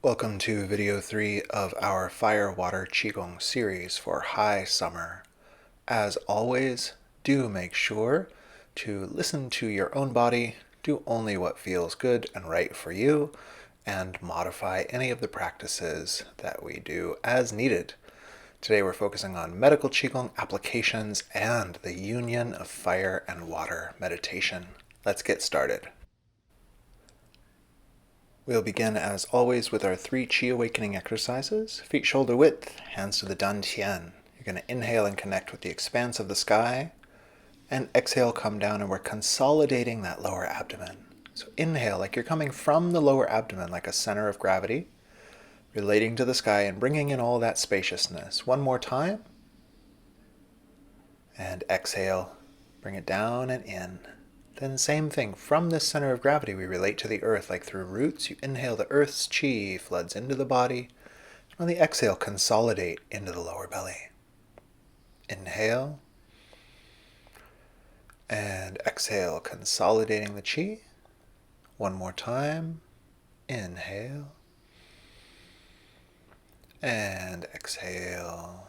Welcome to video 3 of our Fire Water Qigong series for high summer. As always, do make sure to listen to your own body, do only what feels good and right for you, and modify any of the practices that we do as needed. Today we're focusing on medical Qigong applications and the union of fire and water meditation. Let's get started. We'll begin as always with our 3 Qi awakening exercises. Feet shoulder width, hands to the dantian. You're going to inhale and connect with the expanse of the sky, and exhale, come down, and we're consolidating that lower abdomen. So inhale like you're coming from the lower abdomen like a center of gravity, relating to the sky and bringing in all that spaciousness. One more time. And exhale, bring it down and in. Then same thing, from this center of gravity we relate to the earth, like through roots. You inhale, the earth's chi floods into the body. On the exhale, consolidate into the lower belly. Inhale. And exhale, consolidating the chi. One more time. Inhale. And exhale.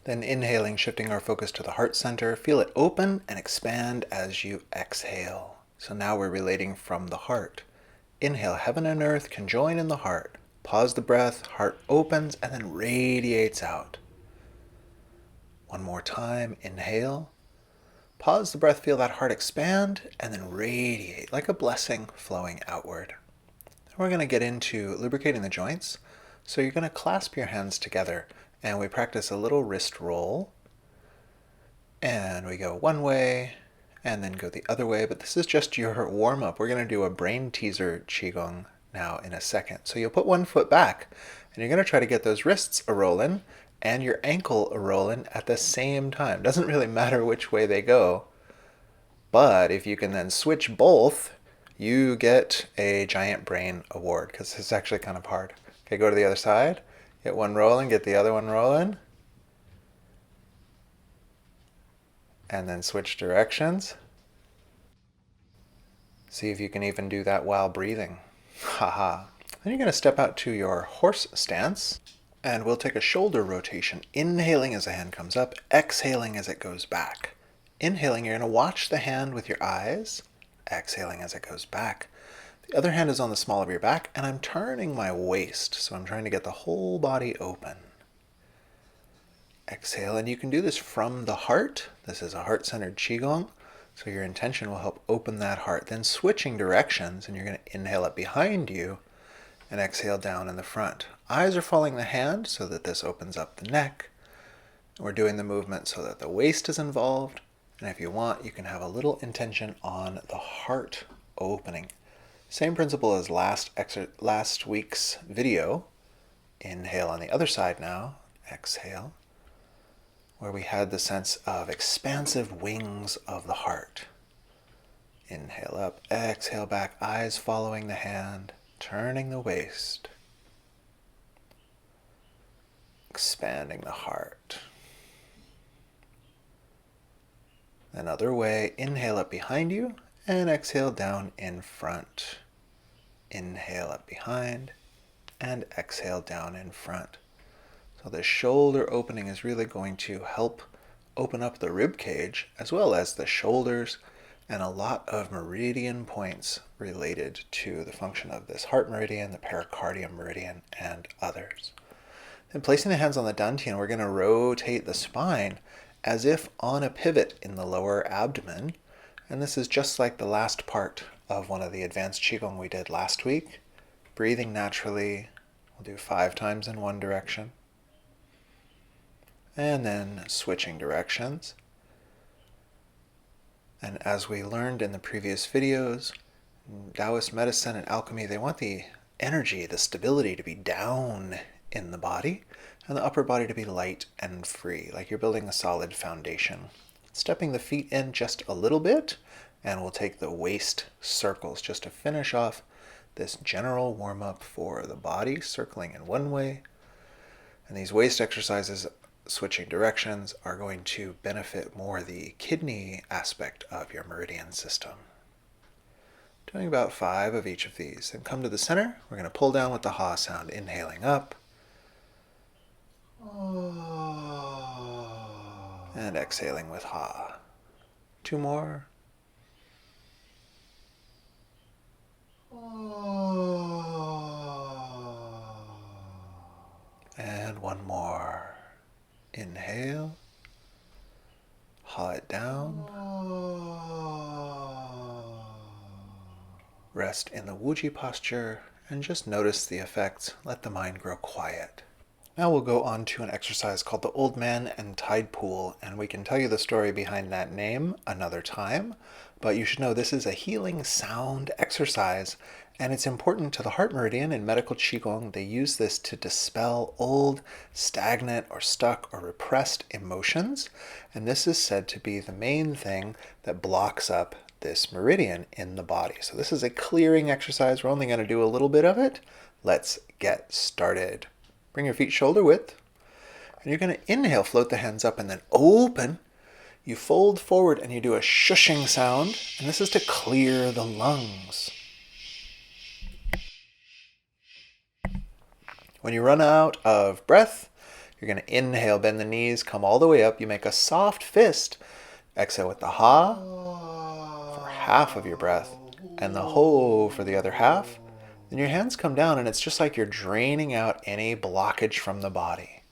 Then inhaling, shifting our focus to the heart center. Feel it open and expand as you exhale. So now we're relating from the heart. Inhale, heaven and earth conjoin in the heart. Pause the breath, heart opens and then radiates out. One more time, inhale. Pause the breath, feel that heart expand and then radiate like a blessing flowing outward. We're going to get into lubricating the joints. So you're going to clasp your hands together and we practice a little wrist roll. And we go one way and then go the other way. But this is just your warm up. We're going to do a brain teaser Qigong now in a second. So you'll put one foot back and you're going to try to get those wrists a-rolling and your ankle a-rolling at the same time. Doesn't really matter which way they go. But if you can then switch both, you get a giant brain award because it's actually kind of hard. Okay, go to the other side. Get one rolling, get the other one rolling. And then switch directions. See if you can even do that while breathing. Haha. Then you're going to step out to your horse stance. And we'll take a shoulder rotation. Inhaling as the hand comes up, exhaling as it goes back. Inhaling, you're going to watch the hand with your eyes. Exhaling as it goes back. The other hand is on the small of your back, and I'm turning my waist, so I'm trying to get the whole body open. Exhale, and you can do this from the heart. This is a heart-centered Qigong, so your intention will help open that heart. Then switching directions, and you're going to inhale up behind you, and exhale down in the front. Eyes are following the hand, so that this opens up the neck. We're doing the movement so that the waist is involved, and if you want, you can have a little intention on the heart opening. Same principle as last week's video. Inhale on the other side now. Exhale. Where we had the sense of expansive wings of the heart. Inhale up, exhale back, eyes following the hand, turning the waist. Expanding the heart. Another way, inhale up behind you. And exhale down in front. Inhale up behind and exhale down in front. So the shoulder opening is really going to help open up the rib cage as well as the shoulders and a lot of meridian points related to the function of this heart meridian, the pericardium meridian, and others. Then placing the hands on the dantian, we're going to rotate the spine as if on a pivot in the lower abdomen. And this is just like the last part of one of the advanced Qigong we did last week. Breathing naturally. We'll do 5 times in one direction. And then switching directions. And as we learned in the previous videos, Daoist medicine and alchemy, they want the energy, the stability to be down in the body and the upper body to be light and free, like you're building a solid foundation. Stepping the feet in just a little bit, and we'll take the waist circles just to finish off this general warm-up for the body, circling in one way. And these waist exercises, switching directions, are going to benefit more the kidney aspect of your meridian system. Doing about 5 of each of these. Then come to the center. We're going to pull down with the ha sound, inhaling up. And exhaling with ha. 2 more. And 1 more. Inhale. Ha it down. Rest in the Wuji posture and just notice the effects. Let the mind grow quiet. Now we'll go on to an exercise called the Old Man and Tide Pool, and we can tell you the story behind that name another time, but you should know this is a healing sound exercise, and it's important to the heart meridian. In medical Qigong, they use this to dispel old, stagnant, or stuck, or repressed emotions, and this is said to be the main thing that blocks up this meridian in the body. So this is a clearing exercise. We're only going to do a little bit of it. Let's get started. Bring your feet shoulder width, and you're going to inhale, float the hands up, and then open. You fold forward and you do a shushing sound, and this is to clear the lungs. When you run out of breath, you're going to inhale, bend the knees, come all the way up. You make a soft fist. Exhale with the ha for half of your breath, and the ho for the other half. Then your hands come down, and it's just like you're draining out any blockage from the body.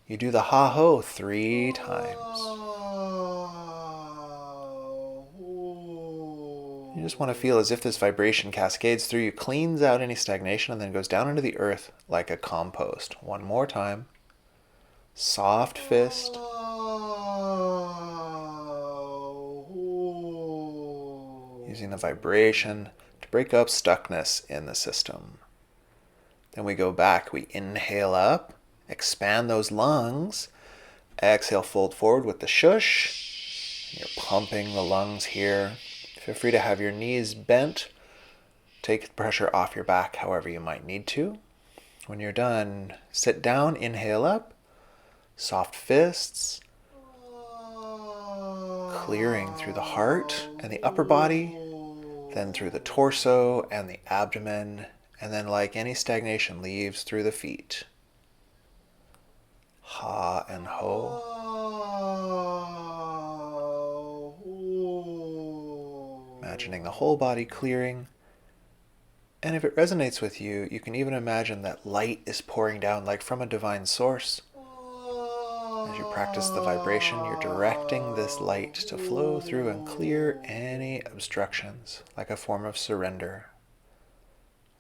You do the ha-ho 3 times. You just want to feel as if this vibration cascades through you, cleans out any stagnation, and then goes down into the earth like a compost. 1 more time. Soft fist. Using the vibration to break up stuckness in the system. Then we go back. We inhale up, expand those lungs. Exhale, fold forward with the shush. You're pumping the lungs here. Feel free to have your knees bent. Take the pressure off your back however you might need to. When you're done, sit down, inhale up. Soft fists. Clearing through the heart and the upper body, then through the torso and the abdomen, and then like any stagnation leaves through the feet. Ha and ho. Imagining the whole body clearing. And if it resonates with you, you can even imagine that light is pouring down like from a divine source. As you practice the vibration, you're directing this light to flow through and clear any obstructions, like a form of surrender.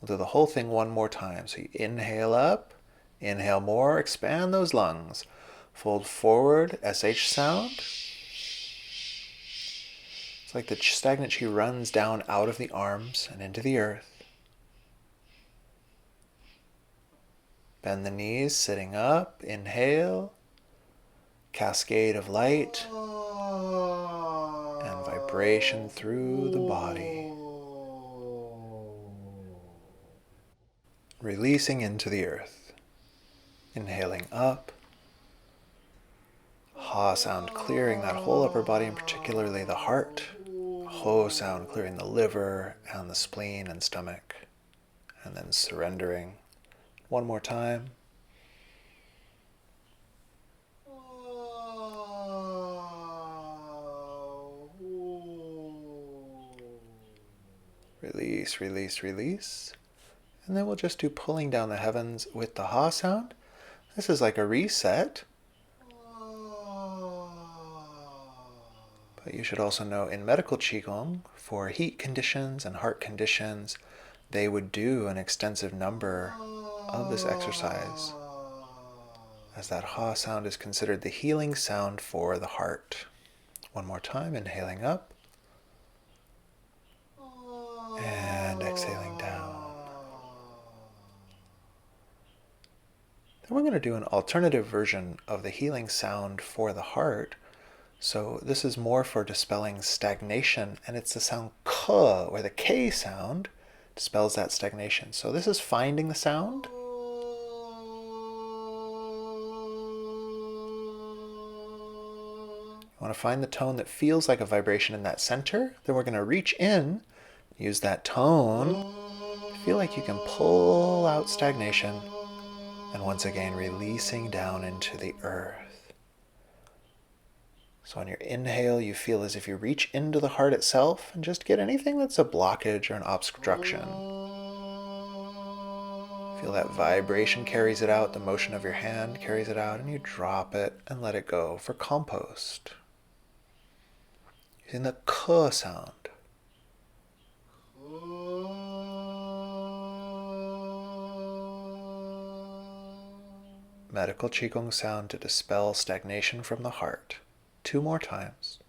We'll do the whole thing 1 more time. So you inhale up, inhale more, expand those lungs. Fold forward, SH sound. It's like the stagnant chi runs down out of the arms and into the earth. Bend the knees, sitting up, inhale. Cascade of light and vibration through the body. Releasing into the earth. Inhaling up. Ha sound clearing that whole upper body, and particularly the heart. Ho sound clearing the liver and the spleen and stomach. And then surrendering. 1 more time. Release, release, release. And then we'll just do pulling down the heavens with the ha sound. This is like a reset. But you should also know in medical Qigong, for heat conditions and heart conditions, they would do an extensive number of this exercise, as that ha sound is considered the healing sound for the heart. 1 more time, inhaling up. And exhaling down. Then we're going to do an alternative version of the healing sound for the heart. So this is more for dispelling stagnation, and it's the sound k, or the K sound dispels that stagnation. So this is finding the sound. You want to find the tone that feels like a vibration in that center. Then we're going to reach in Use that tone. Feel like you can pull out stagnation, and once again releasing down into the earth. So on your inhale, you feel as if you reach into the heart itself and just get anything that's a blockage or an obstruction. Feel that vibration carries it out, the motion of your hand carries it out, and you drop it and let it go for compost. Using the K sound. Medical Qigong sound to dispel stagnation from the heart. 2 more times.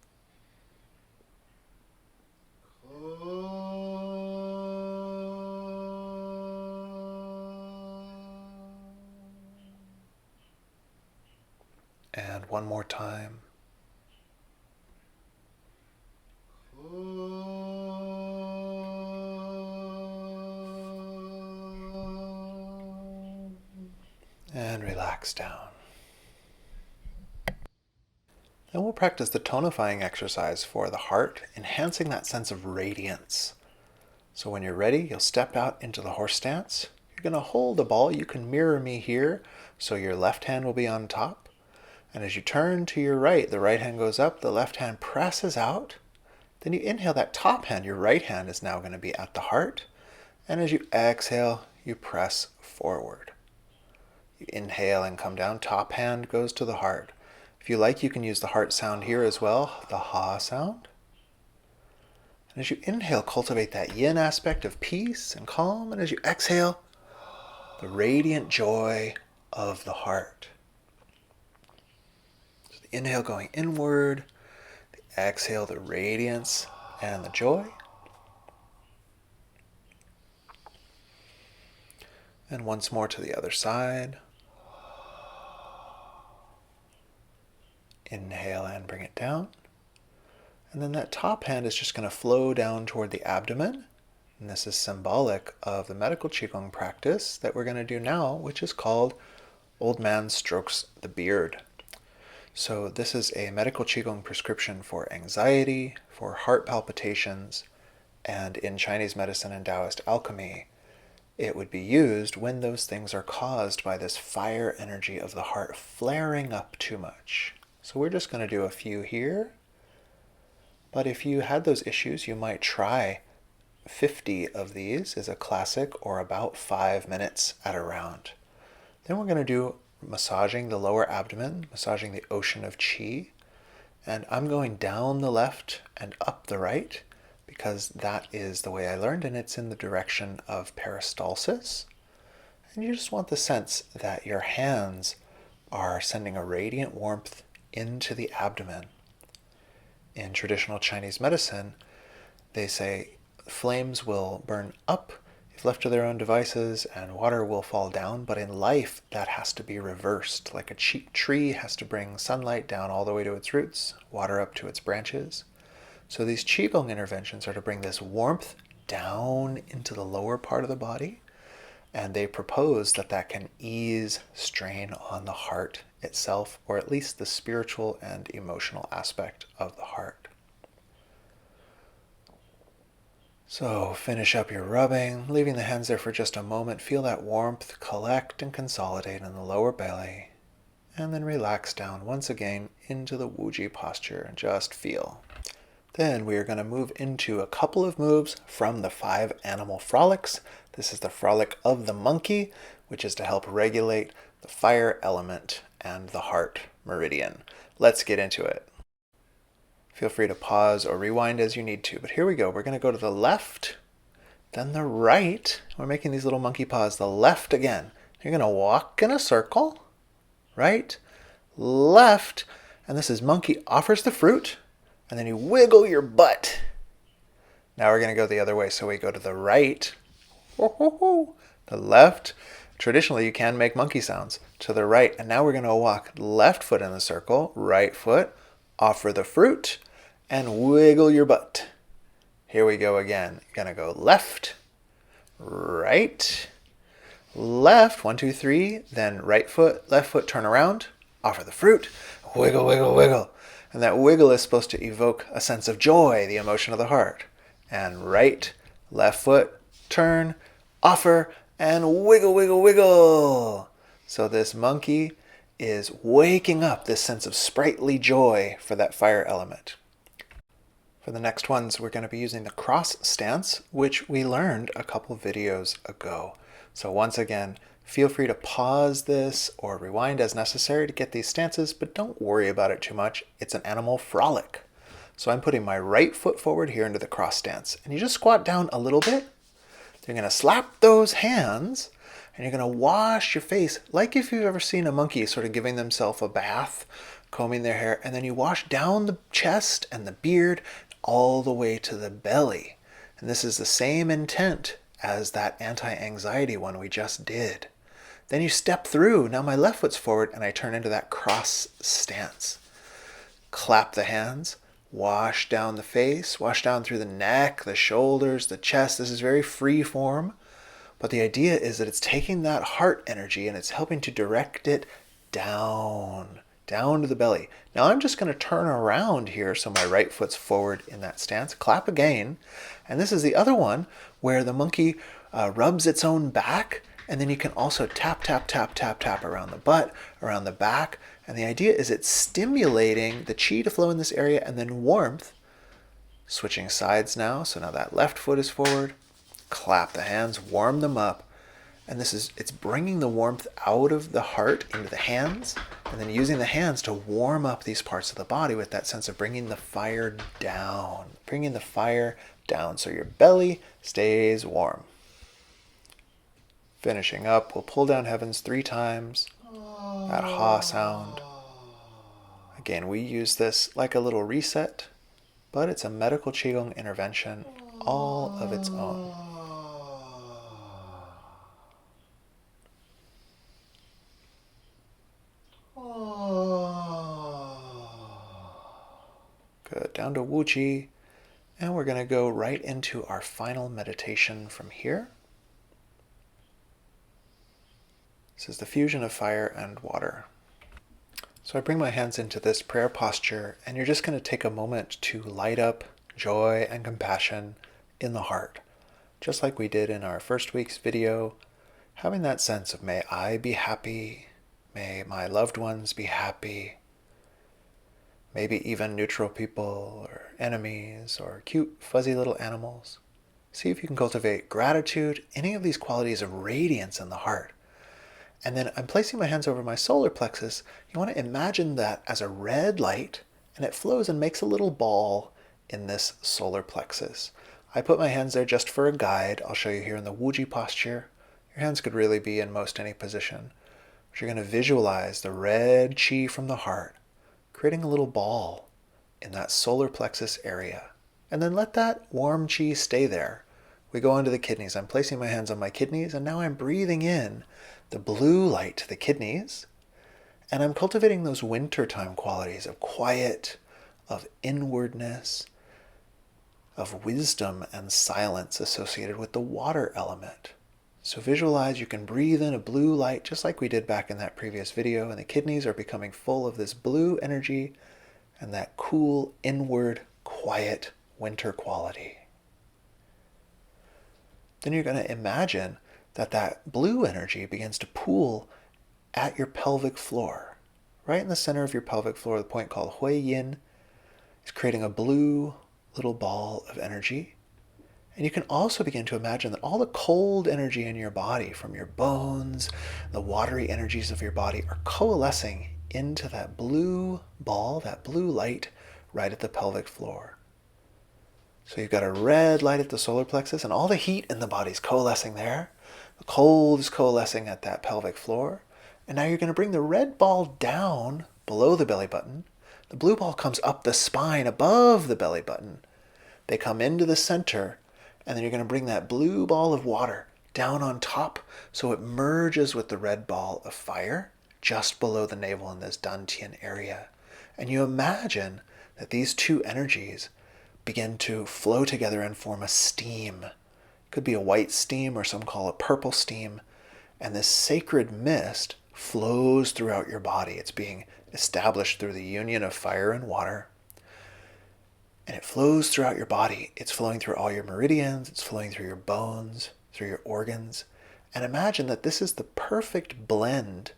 And 1 more time. And relax down. Then we'll practice the tonifying exercise for the heart, enhancing that sense of radiance. So when you're ready, you'll step out into the horse stance. You're going to hold a ball. You can mirror me here, so your left hand will be on top. And as you turn to your right, the right hand goes up, the left hand presses out. Then you inhale that top hand. Your right hand is now going to be at the heart. And as you exhale, you press forward. You inhale and come down. Top hand goes to the heart. If you like, you can use the heart sound here as well, the ha sound. And as you inhale, cultivate that yin aspect of peace and calm. And as you exhale, the radiant joy of the heart. So the inhale going inward, the exhale, the radiance and the joy. And once more to the other side. Inhale and bring it down. And then that top hand is just going to flow down toward the abdomen. And this is symbolic of the medical Qigong practice that we're going to do now, which is called Old Man Strokes the Beard. So this is a medical Qigong prescription for anxiety, for heart palpitations, and in Chinese medicine and Daoist alchemy, it would be used when those things are caused by this fire energy of the heart flaring up too much. So we're just going to do a few here. But if you had those issues, you might try 50 of these as a classic, or about 5 minutes at a round. Then we're going to do massaging the lower abdomen, massaging the ocean of qi. And I'm going down the left and up the right because that is the way I learned, and it's in the direction of peristalsis. And you just want the sense that your hands are sending a radiant warmth into the abdomen. In traditional Chinese medicine, they say flames will burn up if left to their own devices, and water will fall down. But in life, that has to be reversed. Like a tree has to bring sunlight down all the way to its roots, water up to its branches. So these Qigong interventions are to bring this warmth down into the lower part of the body. And they propose that that can ease strain on the heart itself, or at least the spiritual and emotional aspect of the heart. So finish up your rubbing, leaving the hands there for just a moment. Feel that warmth collect and consolidate in the lower belly. And then relax down once again into the Wuji posture and just feel. Then we are going to move into a couple of moves from the 5 animal frolics. This is the frolic of the monkey, which is to help regulate the fire element and the heart meridian. Let's get into it. Feel free to pause or rewind as you need to, but here we go. We're going to go to the left, then the right. We're making these little monkey paws. The left again. You're going to walk in a circle, right, left, and this is monkey offers the fruit, and then you wiggle your butt. Now we're going to go the other way, so we go to the right, the left. Traditionally, you can make monkey sounds to the right, and now we're going to walk left foot in the circle, right foot, offer the fruit, and wiggle your butt. Here we go again. You're going to go left, right, left, 1, 2, 3, then right foot, left foot, turn around, offer the fruit, wiggle, wiggle, wiggle. And that wiggle is supposed to evoke a sense of joy, the emotion of the heart. And right, Left foot, turn, offer, and wiggle, wiggle, wiggle. So this monkey is waking up this sense of sprightly joy for that fire element. For the next ones, we're going to be using the cross stance, which we learned a couple videos ago. So once again, feel free to pause this or rewind as necessary to get these stances, but don't worry about it too much. It's an animal frolic. So I'm putting my right foot forward here into the cross stance. And you just squat down a little bit. You're going to slap those hands, and you're going to wash your face like if you've ever seen a monkey sort of giving themselves a bath, combing their hair, and then you wash down the chest and the beard all the way to the belly. And this is the same intent as that anti-anxiety one we just did. Then you step through. Now my left foot's forward, and I turn into that cross stance. Clap the hands. Wash down the face, wash down through the neck, the shoulders, the chest. This is very free form. But the idea is that it's taking that heart energy and it's helping to direct it down to the belly. Now I'm just going to turn around here so my right foot's forward in that stance. Clap again. And this is the other one where the monkey rubs its own back. And then you can also tap, tap, tap, tap, tap around the butt, around the back. And the idea is it's stimulating the chi to flow in this area and then warmth. Switching sides now. So now that left foot is forward. Clap the hands, warm them up. And it's bringing the warmth out of the heart into the hands and then using the hands to warm up these parts of the body with that sense of bringing the fire down. Bringing the fire down so your belly stays warm. Finishing up, we'll pull down heavens 3 times. That ha sound. Again, we use this like a little reset, but it's a medical Qigong intervention all of its own. Good, down to Wu Chi. And we're going to go right into our final meditation from here. This is the fusion of fire and water. So I bring my hands into this prayer posture, and you're just going to take a moment to light up joy and compassion in the heart. Just like we did in our first week's video, having that sense of may I be happy, may my loved ones be happy, maybe even neutral people or enemies or cute fuzzy little animals. See if you can cultivate gratitude, any of these qualities of radiance in the heart. And then I'm placing my hands over my solar plexus. You want to imagine that as a red light, and it flows and makes a little ball in this solar plexus. I put my hands there just for a guide. I'll show you here in the Wuji posture. Your hands could really be in most any position. But you're going to visualize the red chi from the heart, creating a little ball in that solar plexus area. And then let that warm chi stay there. We go on to the kidneys. I'm placing my hands on my kidneys, and now I'm breathing in the blue light to the kidneys, and I'm cultivating those wintertime qualities of quiet, of inwardness, of wisdom and silence associated with the water element. So visualize you can breathe in a blue light just like we did back in that previous video, and the kidneys are becoming full of this blue energy and that cool, inward, quiet winter quality. Then you're going to imagine that blue energy begins to pool at your pelvic floor. Right in the center of your pelvic floor, the point called Hui Yin is creating a blue little ball of energy. And you can also begin to imagine that all the cold energy in your body, from your bones, the watery energies of your body, are coalescing into that blue ball, that blue light, right at the pelvic floor. So you've got a red light at the solar plexus, and all the heat in the body is coalescing there. The cold is coalescing at that pelvic floor. And now you're going to bring the red ball down below the belly button. The blue ball comes up the spine above the belly button. They come into the center, and then you're going to bring that blue ball of water down on top so it merges with the red ball of fire just below the navel in this dantian area. And you imagine that these two energies begin to flow together and form a steam. Could be a white steam, or some call it purple steam. And this sacred mist flows throughout your body. It's being established through the union of fire and water. And it flows throughout your body. It's flowing through all your meridians, it's flowing through your bones, through your organs. And imagine that this is the perfect blend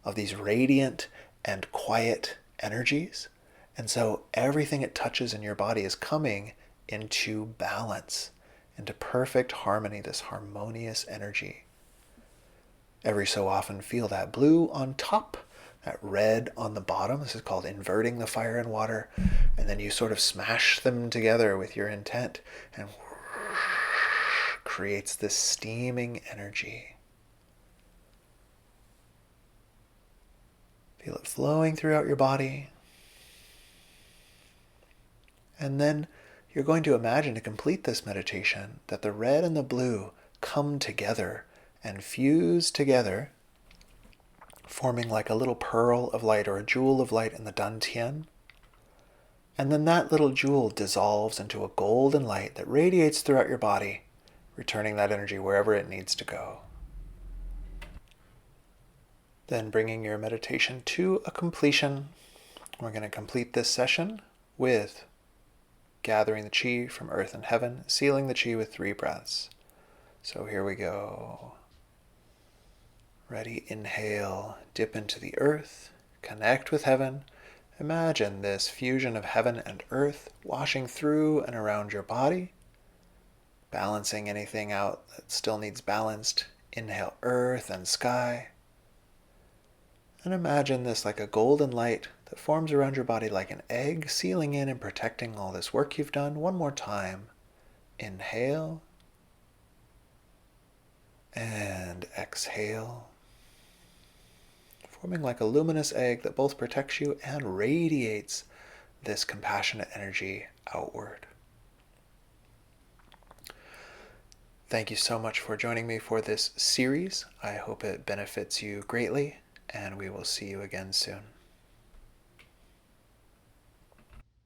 of these radiant and quiet energies. And so everything it touches in your body is coming into balance, into perfect harmony, this harmonious energy. Every so often feel that blue on top, that red on the bottom. This is called inverting the fire and water. And then you sort of smash them together with your intent and creates this steaming energy. Feel it flowing throughout your body. And then you're going to imagine, to complete this meditation, that the red and the blue come together and fuse together, forming like a little pearl of light or a jewel of light in the dantian. And then that little jewel dissolves into a golden light that radiates throughout your body, returning that energy wherever it needs to go. Then bringing your meditation to a completion, we're going to complete this session with gathering the qi from earth and heaven, sealing the qi with 3 breaths. So here we go. Ready, inhale, dip into the earth, connect with heaven. Imagine this fusion of heaven and earth washing through and around your body, balancing anything out that still needs balanced. Inhale, earth and sky. And imagine this like a golden light that forms around your body like an egg, sealing in and protecting all this work you've done. One more time. Inhale. And exhale. Forming like a luminous egg that both protects you and radiates this compassionate energy outward. Thank you so much for joining me for this series. I hope it benefits you greatly, and we will see you again soon.